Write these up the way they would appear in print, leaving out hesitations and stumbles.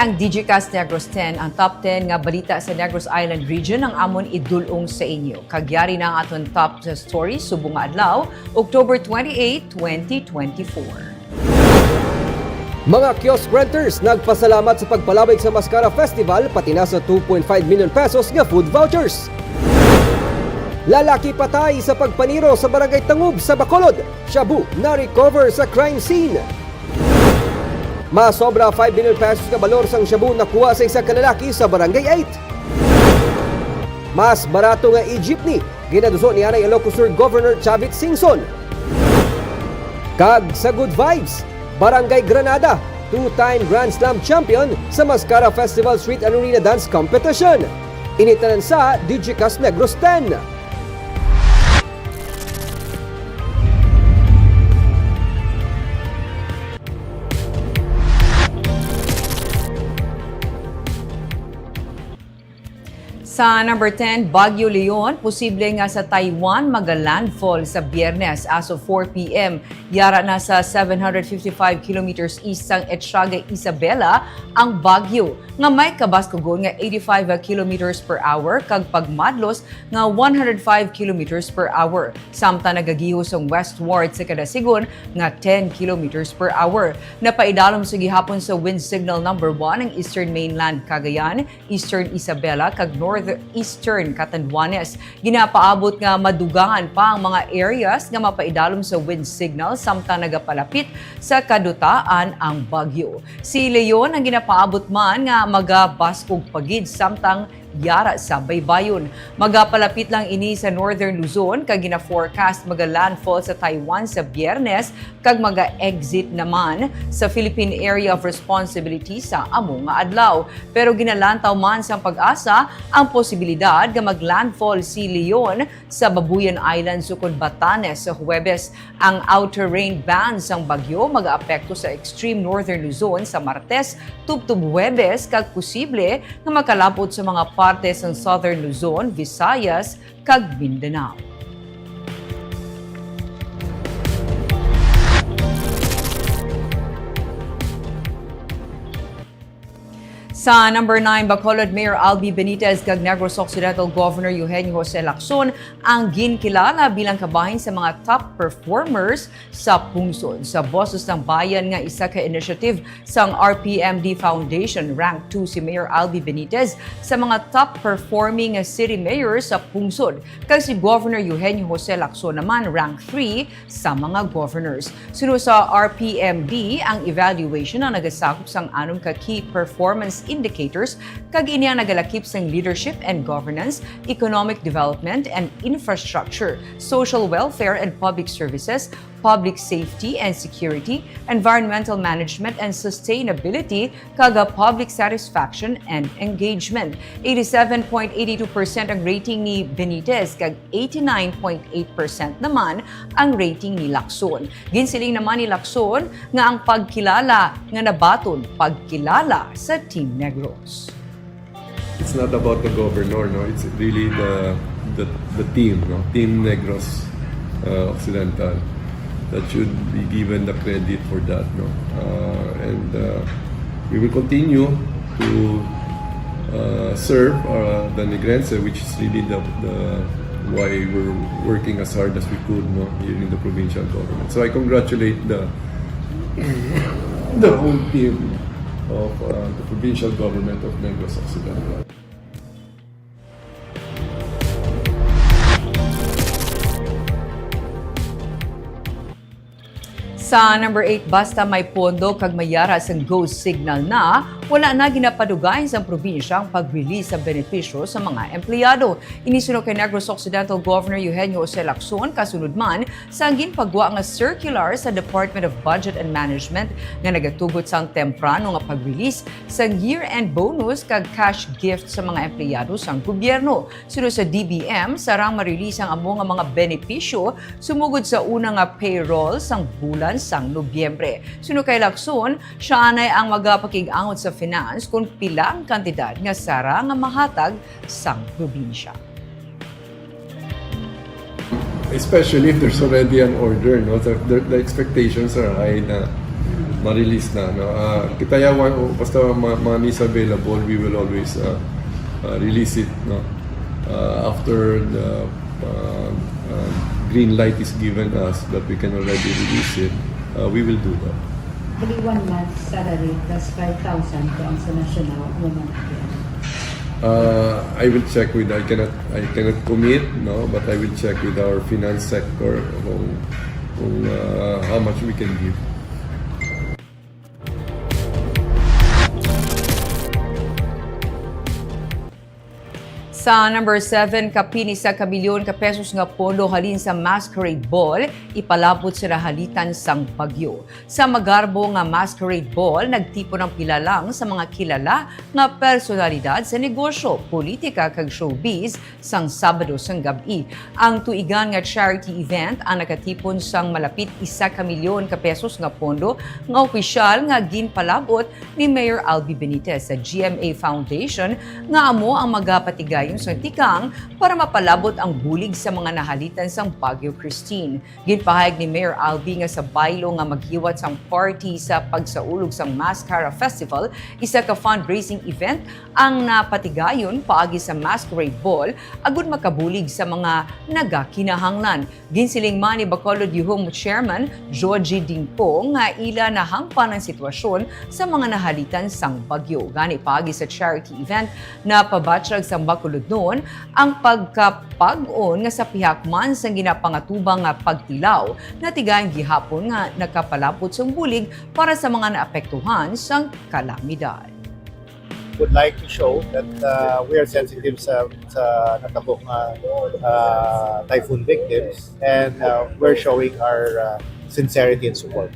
ang Digicast Negros X, ang top 10 nga balita sa Negros Island region ang amon idulong sa inyo. Kagyari na ang aton top story subong nga adlaw, October 28, 2024. Mga kiosk renters nagpasalamat sa pagpalabig sa Masskara Festival pati na sa 2.5 million pesos nga food vouchers. Lalaki patay sa pagpaniro sa barangay Tangub sa Bacolod. Shabu na-recover sa crime scene. Masobra 5 million pesos nga balor sang shabu nakuha sa isa ka lalaki sa barangay 8. Mas barato nga i-jeepney ginaduso ni Anay Ilocos Sur Governor Chavit Singson. Kag sa good vibes, Barangay Granada, 2-time Grand Slam champion sa Masskara Festival Street and Arena Dance Competition. Initanan sa Digicast Negros X. Sa number 10, Baguio Leon, posible nga sa Taiwan mag-landfall sa Biyernes as of 4 p.m. Yara na sa 755 kilometers east sang Etsaga, Isabela ang Baguio nga may kabaskugon nga 85 kilometers per hour kag pagmadlos nga 105 kilometers per hour. Samta nagagihos ang westward sa kada sigon nga 10 kilometers per hour. Napaidalom sa gihapon sa wind signal number 1 ang Eastern Mainland Cagayan, Eastern Isabela kag Northeastern Catanduanes. Ginapaabot nga madugangan pa ang mga areas nga mapaidalom sa wind signal samtang nagapalapit sa kadutaan ang bagyo. Si Leon ang ginapaabot man nga magabaskog pagid samtang yara sa baybayon. Magapalapit lang ini sa Northern Luzon kag gina-forecast maga-landfall sa Taiwan sa Biyernes kag maga-exit naman sa Philippine Area of Responsibility sa among nga adlaw. Pero ginalantaw man sa pag-asa ang posibilidad nga mag-landfall si Leon sa Babuyan Island sukod Batanes sa Huwebes. Ang outer rain band sang bagyo mag-aapekto sa extreme Northern Luzon sa Martes tubtub Huwebes kag posible nga makalapot sa mga parte sa Southern Luzon, Visayas, kag Mindanao. Sa number 9, Bacolod Mayor Albi Benitez kag Negros Occidental Governor Eugenio Jose Lacson ang ginkilala bilang kabahin sa mga top performers sa pungsod. Sa Boses ng Bayan nga isa ka initiative sang RPMD Foundation, rank 2 si Mayor Albi Benitez sa mga top performing city mayors sa pungsod. Kag si Governor Eugenio Jose Lacson naman rank 3 sa mga governors. Sunod sa RPMD ang evaluation na nagasakop sang anong ka key performance indicators kag iniya nagalakip sang leadership and governance, economic development and infrastructure, social welfare and public services, public safety and security, environmental management and sustainability, kag public satisfaction and engagement. 87.82% ang rating ni Benitez kag 89.8% naman ang rating ni Lacson. Ginsiling naman ni Lacson nga ang pagkilala nga nabaton pagkilala sa Team Negros. It's not about the governor, no. It's really the team, no. Team Negros Occidental that should be given the credit for that, no. And we will continue to serve the Negrense, which is really the why we're working as hard as we could, no, here in the provincial government. So I congratulate the whole team of the provincial government of Negros Occidental. Sa number 8, basta may pondo kag mayara sang go signal na, wala na ginapadugayan sa probinsya ang pag-release sa benepisyo sa mga empleyado. Inisunod kay Negros Occidental Governor Eugenio Jose Lacson kasunod man sa ginpagwa nga circular sa Department of Budget and Management nga nagatugot sang temprano nga pag-release sang year-end bonus kag cash gift sa mga empleyado sang gobyerno. Sunod sa DBM, sarang ma-release ang amo nga mga benepisyo sumugod sa una nga payroll sang bulan sang Nobyembre. Sunod kay Lacson, siya anay ang magapakig-angot sa finance kung pila ang kantidad nga sara nga mahatag sang probinsya. Especially if there's already an order, no? The expectations are high na ma-release na. No? Kita yawan, basta money is available, we will always release it. No? After the green light is given us that we can already release it, we will do that. Every 1 month salary plus 5,000 doon sa national woman again. I will check with, I cannot commit, no, but I will check with our finance sector on how much we can give. Sa number 7, kapini sa kabilyon ka pesos nga pondo halin sa Masquerade Ball, ipalabot sa halitan sang bagyo. Sa magarbo nga Masquerade Ball, nagtipo ng pilalang sa mga kilala nga personalidad sa negosyo, politika kag showbiz sang Sabado sang gabi. Ang tuigan nga charity event ang nakatipon sang malapit 1 milyon ka pesos nga pondo nga opisyal nga ginpalabot ni Mayor Albi Benitez sa GMA Foundation nga amo ang magapatigayon sa tikang para mapalabot ang bulig sa mga nahalitan sang Bagyo Christine. Ginpahayag ni Mayor Albi nga sa baylo nga maghiwat sang party sa pagsaulog sang Masskara Festival, isa ka fundraising event ang napatigayon paagi sa Masquerade Ball agud makabulig sa mga nagakinahanglan. Ginsiling man ni Bacolod Yuhong Chairman Georgie Dingpo nga ila nahangpan ang sitwasyon sa mga nahalitan sang bagyo. Gani paagi sa charity event na pabatsag sang Bacolod noon ang pagkapag-on nga sa pihakman sa ginapangatubang nga pagtilaw na tigayon gihapon nga nakapalapot sang bulig para sa mga naapektuhan sang kalamidad. Would like to show that we are sensitive sa natabok typhoon victims, and we're showing our sincerity and support.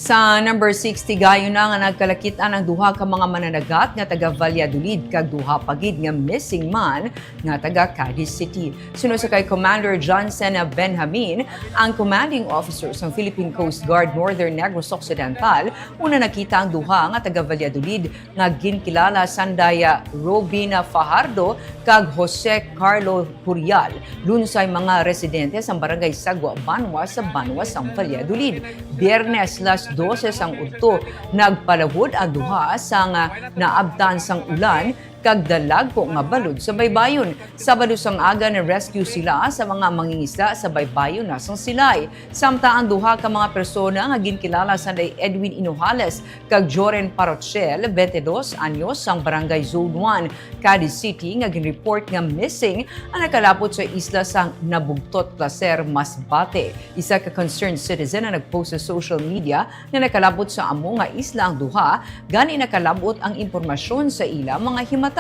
Sa number 60, gayo na nga nagkalakitan ang duha ka mga mananagat nga taga Valladolid kag duha pagid nga missing man nga taga Cadiz City. Sunod sa kay Commander Johnson Benjamin, ang commanding officer sa Philippine Coast Guard Northern Negros Occidental, una nakita ang duha nga taga Valladolid nga ginkilala Sandaya Robina Fajardo kag Jose Carlo Purial, lunsay mga residente sa barangay Sagwa, Banwa sa Banwa sang Valladolid. Biyernes las 12 sang udto, nagpalawod ang duha sang naabtan sang ulan kag dalag po nga balod sa baybayon. Sabado sang aga na rescue sila sa mga mangingisda sa baybayon na sang silay. Samta ang duha ka mga persona nga ginkilala sa Edwin Inojales kag Joren Parotchel, 22 anyos sang barangay Zone 1, Cadiz City nga ginreport nga missing ang nakalapot sa isla sang Nabugtot, Placer, Masbate. Isa ka concerned citizen na nagpost sa social media na nakalabot sa amo nga isla ang duha, gani nakalabot ang impormasyon sa ila mga himata.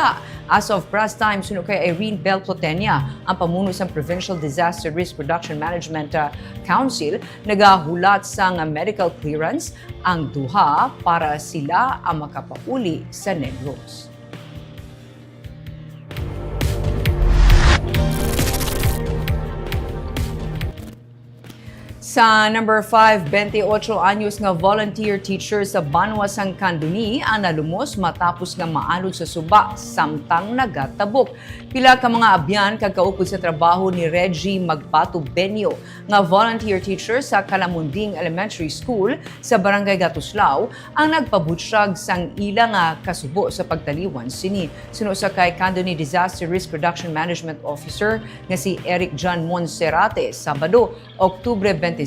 As of press time, suno kay Irene Bel Plotenia, ang pamuno sa Provincial Disaster Risk Reduction Management Council, nagahulat sa medical clearance ang duha para sila ang makapauli sa Negros. Sa number 5, 28 anyos nga volunteer teacher sa Banwa sang Candoni ang nalumos matapos nga maanod sa suba samtang nagatabok. Pila ka mga abyan kagkaupod sa trabaho ni Reggie Magpato Benyo nga volunteer teacher sa Kalamunding Elementary School sa Barangay Gatuslao ang nagpabutyag sang ila nga kasubo sa pagtaliwan sini. Suno sa kay Candoni Disaster Risk Reduction Management Officer nga si Eric John Monserrate, Sabado, Oktubre 26,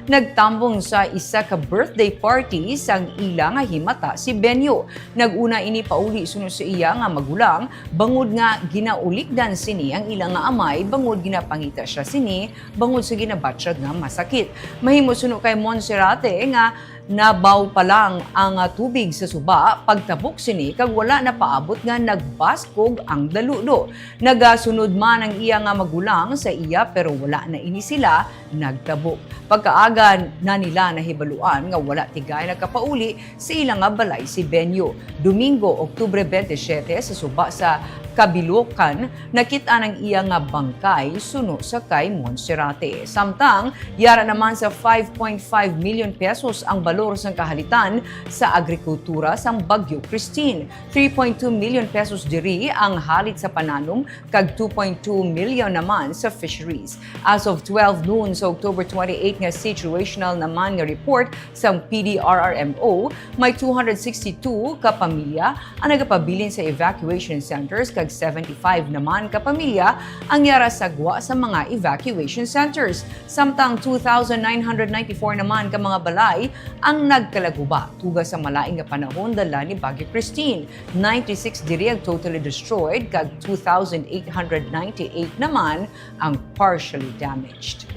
nagtambong sa isa ka birthday party sang ila nga himata si Benyo. Naguna ini pauli sunod sa iya nga magulang, bangod nga ginaulikdan sini ang ila nga amay, bangod ginapangita siya sini, bangod sa ginabatsyag nga masakit. Mahimo sunod kay Monserrate nga nabaw pa lang ang tubig sa suba pagtabok sini kag wala na paabot nga nagbaskog ang daludo. Nagasunod man ang iya nga magulang sa iya pero wala na ini sila nagtabok. Pagkaaga na nila nahibaluan nga wala tigay nagkapauli sa ilang nga balay si Benyo. Domingo, Oktubre 27 sa suba sa Kabilokan, nakita ng iya nga bangkay suno sa kay Monserrate. Samtang, yara naman sa 5.5 million pesos ang balor sang kahalitan sa agrikultura sang Bagyo Christine. 3.2 million pesos diri ang halit sa pananom kag 2.2 million naman sa fisheries. As of 12 noon sa October 28 nga situational naman nga report sang PDRRMO, may 262 ka pamilya ang nagapabilin sa evacuation centers kag 75 naman ka pamilya ang yara sagwa sa mga evacuation centers. Samtang 2,994 naman ka mga balay ang nagkalaguba tugas sa malaing nga panahon dala ni Bagyo Christine. 96 diri ang totally destroyed kag 2,898 naman ang partially damaged.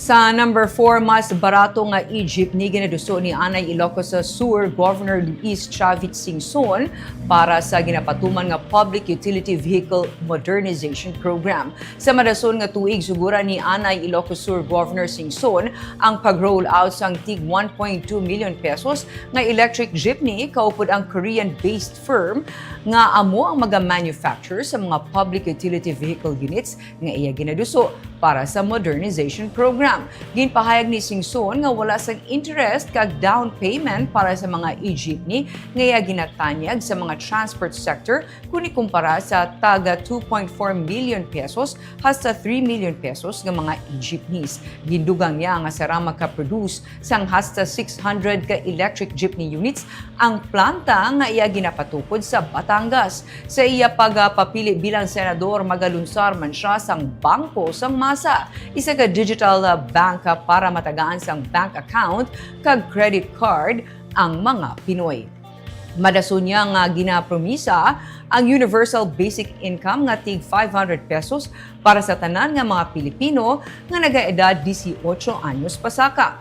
Sa number 4, mas barato nga e-jeepney ginaduso ni Anay Ilocos Sur Governor Luis Chavit Singson para sa ginapatuman nga Public Utility Vehicle Modernization Program. Sa madason nga tuig sugura ni Anay Ilocos Sur Governor Singson ang pag-roll out sang tig 1.2 million pesos nga electric jeepney kaupod ang Korean-based firm nga amo ang maga-manufacture sa mga public utility vehicle units nga iya ginaduso para sa modernization program. Ginpahayag ni Singson nga wala sang interest kag down payment para sa mga e-jeepney nga iya ginatanyag sa mga transport sector kung ikumpara sa taga 2.4 million pesos hasta 3 million pesos nga mga e-jeepneys. Gindugang niya nga sara makaproduce sang hasta 600 ka electric jeepney units ang planta nga iya ginapatukod sa Batangas. Sa iya pagpapili bilang senador, magalunsar man siya sang bangko sang masa, isa ka digital bank para matagaan sang bank account kag credit card ang mga Pinoy. Madason niya nga ginapromisa ang universal basic income nga tig 500 pesos para sa tanan nga mga Pilipino nga nagaedad 18 anyos pasaka.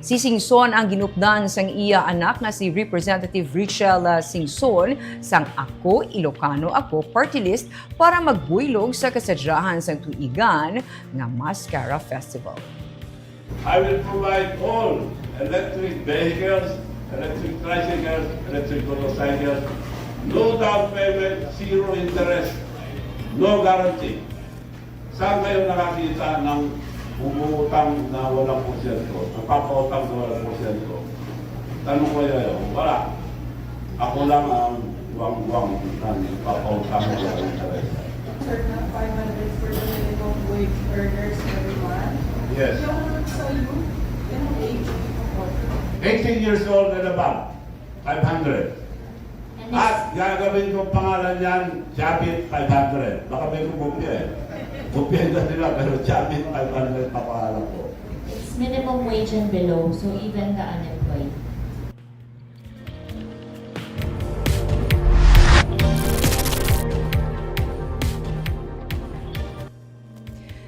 Si Singson ang ginupdan sang iya anak nga si Representative Richel Singson sang Ako Ilocano Ako Party List para magbuylog sa kasadyahan sang tuigan nga Masskara Festival. I will provide all electric vehicles, electric tricycles, electric motorcycles, no down payment, zero interest, no guarantee. Saan kayo nakakita ng umuutang na walang porsyento, napapautang na walang porsyento? Tanong ko yun, wala. Ako lang ang wang-wang na napapautang na walang interest. Sir, na 500 for the minimum wage earners every month. Yes. Yung sa youth, yung age, 18 years old and above, 500. At gagawin kong pangalan yan, Chavit 500. Baka may kumupya eh. Kumpiyan na nila, pero Chavit 500 pa pangalan ko. It's minimum wage and below, so even the unemployed.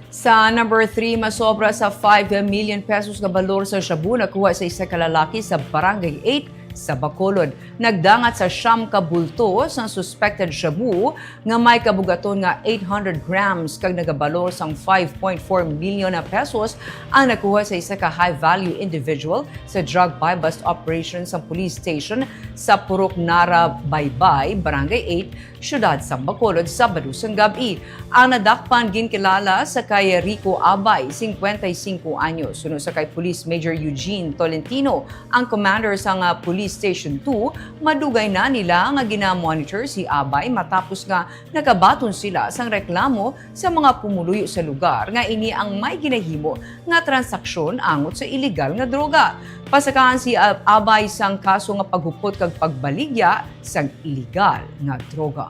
Sa number 3, masobra sa 5 million pesos na balor sa shabu nakuha sa isa ka lalaki sa Barangay 8 sa Bacolod. Nagdangat sa siyam ka bultos ang suspected shabu nga may kabugaton nga 800 grams kag nagabalor sang 5.4 million na pesos ang nakuha sa isa ka high-value individual sa drug buy-bust operation sa police station sa Purok Nara Baybay, Barangay 8, Syudad sa Bacolod, Sabado sang gabi. Ang nadakpan ginkilala sa kay Rico Abay, 55 anyos. Sunod sa kay Police Major Eugene Tolentino, ang commander sa nga Police Station 2, madugay na nila nga ginamonitor si Abay matapos nga nakabaton sila sang reklamo sa mga pumuluyo sa lugar nga ini ang may ginahimo nga transaksyon angot sa illegal nga droga. Pasakaan si Abay sang kaso nga paghupot kag pagbaligya sang illegal nga droga.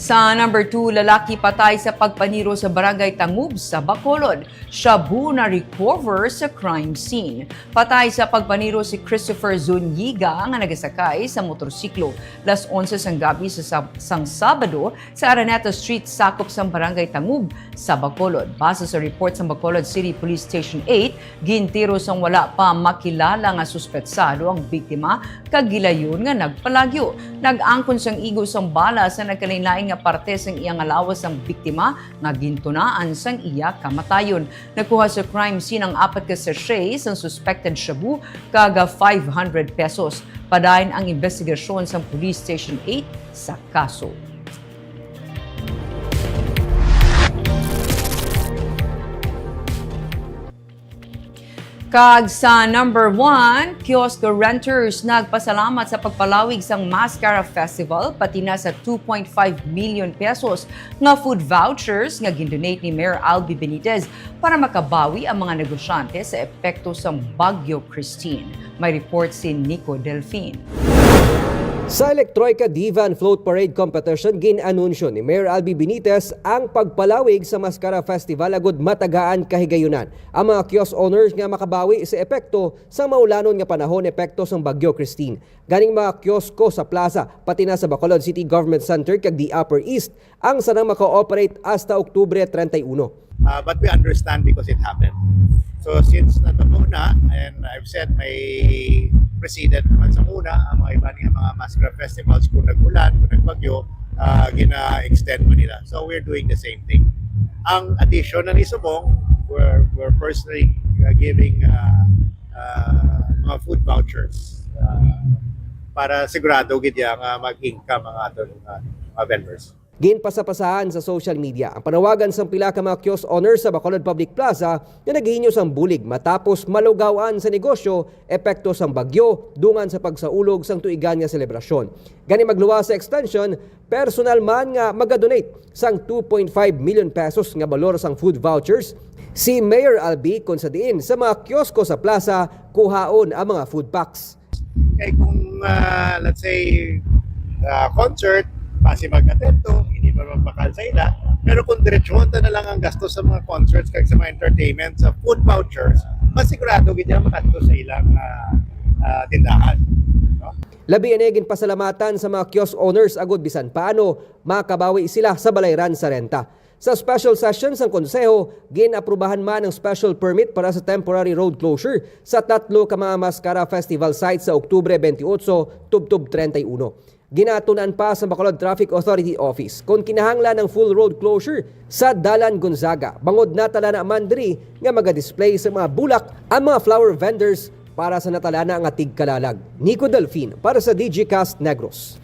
Sa number 2, lalaki patay sa pagpaniro sa Barangay Tangub sa Bacolod. Shabu na recover sa crime scene. Patay sa pagpaniro si Christopher Zuniga nga nagasakay sa motorsiklo. 11:00 sang gabi sa Sabado sa Araneta Street, sakop sa Barangay Tangub sa Bacolod. Base sa report sa Bacolod City Police Station 8, gintiro sang wala pa makilala nga suspetsado ang biktima kag gilayon nga nagpalagyo. Nag-angkon sang igos sang bala sa nagkalain-laing nga parte sang iyang alawas ang biktima nga gintunaan sang iya kamatayon. Nakuha sa crime scene ang 4 ka sachet sang suspected shabu kaga 500 pesos. Padayon ang investigasyon sa Police Station 8 sa kaso. Kag sa number 1, kiosk renters nagpasalamat sa pagpalawig sang Masskara Festival pati na sa 2.5 million pesos nga food vouchers nga gindonate ni Mayor Albi Benitez para makabawi ang mga negosyante sa epekto sang Bagyo Christine. May report si Nico Delfin. Sa Electroika Diva and Float Parade Competition, ginanunsyo ni Mayor Albi Benitez ang pagpalawig sa Masskara Festival agud matagaan kahigayunan. Ang mga kiosk owners nga makabawi sa epekto sa maulanon nga panahon epekto sang Bagyo Christine. Ganing mga kiosko sa plaza pati na sa Bacolod City Government Center kag the Upper East ang sanang maka-operate hasta Oktubre 31. But we understand because it happened. So since natabo na, and I've said may president naman sa una, ang mga iba niya mga Masskara festivals kung nag-ulan, kung nagbagyo, gina-extend mo nila. So we're doing the same thing. Ang addition na ni Subong, we're personally giving mga food vouchers para sigurado gid nga mag-income ang aton mga vendors. Ginpasapasahan sa social media ang panawagan sa pila ka mga kiosk owners sa Bacolod Public Plaza na naghihinyo sang bulig matapos malugawan sa negosyo epekto sang bagyo dungan sa pagsaulog sang tuigan nga selebrasyon. Gani magluwas sa extension, personal man nga magadonate sang 2.5 million pesos nga balor sang food vouchers. Si Mayor Albi kung sa diin sa mga kiosko sa plaza kuhaon ang mga food packs. Kaya kung let's say concert, pasi mag-atento, hindi pa mapakal sa ila. Pero kung diretsyon na lang ang gasto sa mga concerts kag sa mga entertainment, sa food vouchers, masigurado gid makato sa ilang tindahan. No? Labi anegin pasalamatan sa mga kiosk owners agud bisan paano makabawi sila sa balayran sa renta. Sa special sessions ng konseho, ginaprubahan man ang special permit para sa temporary road closure sa 3 ka mga Masskara Festival sites sa Oktubre 28, tubtob 31. Ginatunan pa sa Bacolod Traffic Authority Office kung kinahanglan ng full road closure sa Dalan Gonzaga. Bangod natala na mandri nga maga-display sa mga bulak ang mga flower vendors para sa natalana ang atig kalalag. Nico Delfin para sa Digicast Negros.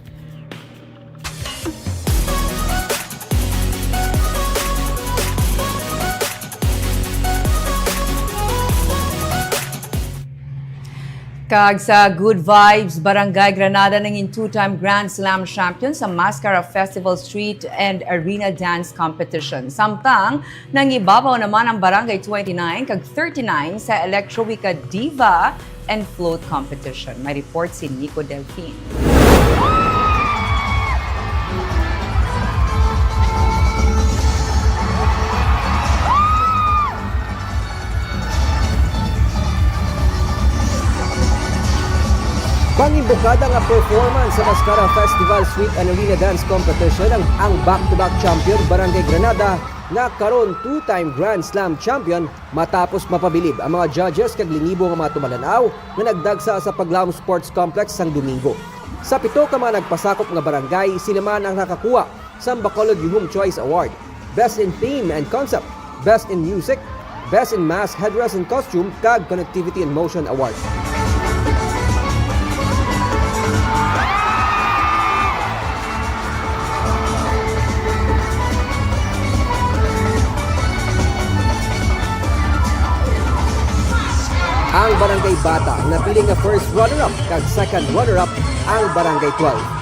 Kag sa Good Vibes, Barangay Granada nanging 2-time Grand Slam champion sa Masskara Festival Street and Arena Dance Competition. Samtang nangibabaw naman ang Barangay 29 kag 39 sa Electroika Diva and Float Competition. May report si Nico Delfin. Pangimbukada nga performance sa Masskara Festival Street and Arena Dance Competition ang back-to-back champion Barangay Granada nga karon 2-time Grand Slam champion matapos mapabilib ang mga judges kag lingibo nga mga tumalanaw nga nagdagsa sa Paglaom Sports Complex sang Domingo. Sa 7 ka mga nagpasakop nga barangay, sila man ang nakakuha sa Bacolod Yuhum Choice Award, Best in Theme and Concept, Best in Music, Best in Mass Headdress and Costume kag Connectivity and Motion Award. Ang Barangay Bata napili nga first runner-up kag second runner-up ang Barangay 12.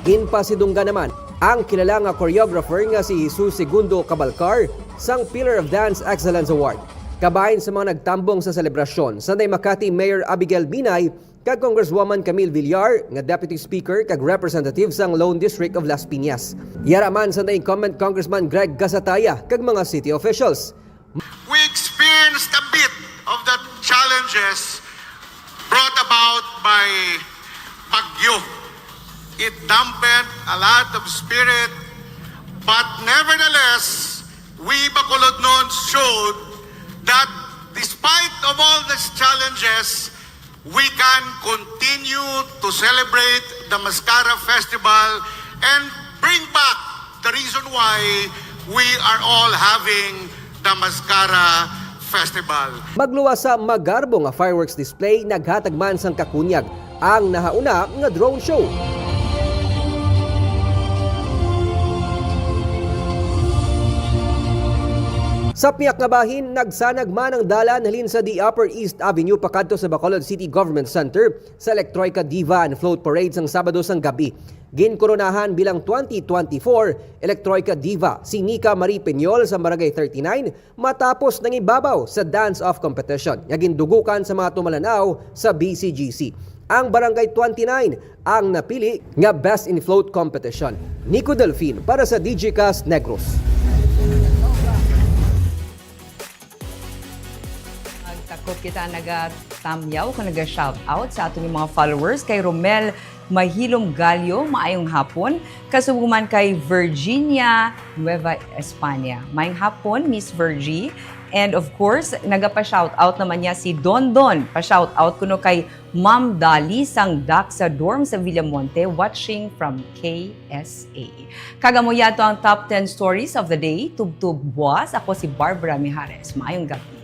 Ginpasidungga naman ang kilala nga choreographer nga si Jesus Segundo Cabalcar sang Pillar of Dance Excellence Award. Kabahin sa mga nagtambong sa selebrasyon, Sanday Makati Mayor Abigail Binay kag Congresswoman Camille Villar nga Deputy Speaker kag Representative sang Lone District of Las Piñas. Yaraman sa na-incumbent Congressman Greg Gasataya kag mga city officials. We experienced a bit of the challenges brought about by Bagyo. It dampened a lot of spirit, but nevertheless, we Bacolodnon showed that despite of all these challenges, we can continue to celebrate the Masskara Festival and bring back the reason why we are all having the Masskara Festival. Magluwas sa magarbo nga fireworks display, naghatag man sang kakunyag ang nahauna nga drone show. Sa piyak nga bahin, nagsanag man ang dalan halin sa the Upper East Avenue pakadto sa Bacolod City Government Center sa Electroica Diva and Float Parade sang Sabado sang gabi. Ginkoronahan bilang 2024 Electroica Diva si Nika Marie Peñol sa Barangay 39 matapos nang ibabaw sa dance-off competition nga gindugukan sa mga tumalanaw sa BCGC. Ang Barangay 29 ang napili nga Best in Float Competition. Nico Delfin para sa Digicast Negros. Takot kita nagatamyaw kung naga-shoutout sa ating mga followers kay Romel Mahilom Gallo, maayong hapon. Kasubuman kay Virginia Nueva Espana. Maayong hapon, Miss Virgie. And of course, nagapa-shoutout naman niya si Don Don. Pa-shoutout kuno kay Ma'am Dali sang dak sa dorm sa Villamonte watching from KSA. Kagamo yato ang top 10 stories of the day. Tubtub buwas. Ako si Barbara Mijares. Maayong gabi.